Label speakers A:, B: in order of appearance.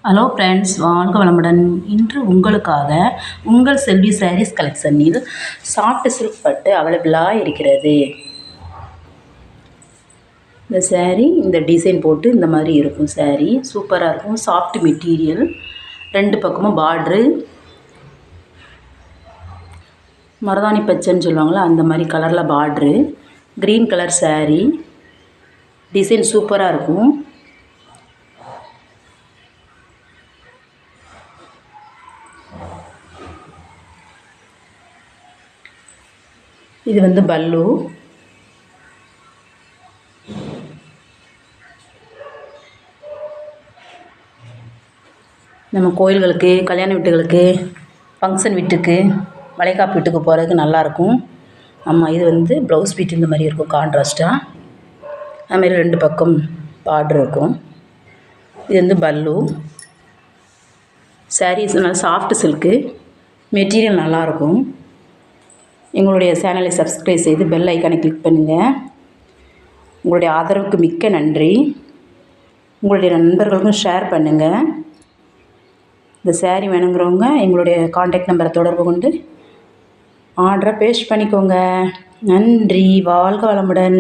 A: Hello friends, வாழ்க வளமுடன். இன்று உங்களுக்காக உங்கள் செல்வி சாரீஸ் கலெக்ஷனில் சாஃப்ட் சில்க் பட்டு அவைலபிளாக இருக்கிறது. இந்த சாரீ இந்த டிசைன் போட்டு இந்த மாதிரி இருக்கும். சாரீ சூப்பராக இருக்கும். சாஃப்ட் மெட்டீரியல், ரெண்டு பக்கமும் பார்ட்ரு மருதாணி பச்சைன்னு சொல்லுவாங்களா, அந்த மாதிரி கலரில் பார்ட்ரு, க்ரீன் கலர் சாரீ, டிசைன் சூப்பராக இருக்கும். இது வந்து பல்லு. நம்ம கோயில்களுக்கு, கல்யாண வீட்டுகளுக்கு, ஃபங்க்ஷன் வீட்டுக்கு, வளைகாப்பு வீட்டுக்கு போகிறதுக்கு நல்லாயிருக்கும். ஆமாம், இது வந்து ப்ளவுஸ் பீட் இந்த மாதிரி இருக்கும் கான்ட்ராஸ்ட்டாக. அதுமாரி ரெண்டு பக்கம் பார்டர் இருக்கும். இது வந்து பல்லு. சாரீஸ் நல்லா சாஃப்ட் சில்க்கு, மெட்டீரியல் நல்லாயிருக்கும். எங்களுடைய சேனலை சப்ஸ்கிரைப் செய்து பெல் ஐக்கானை கிளிக் பண்ணுங்கள். உங்களுடைய ஆதரவுக்கு மிக்க நன்றி. உங்களுடைய நண்பர்களுக்கும் ஷேர் பண்ணுங்கள். இந்த சாரீ வேணுங்கிறவங்க எங்களுடைய காண்டாக்ட் நம்பரை தொடர்பு கொண்டு ஆர்டரை பேஸ்ட் பண்ணிக்கோங்க. நன்றி. வாழ்க வளமுடன்.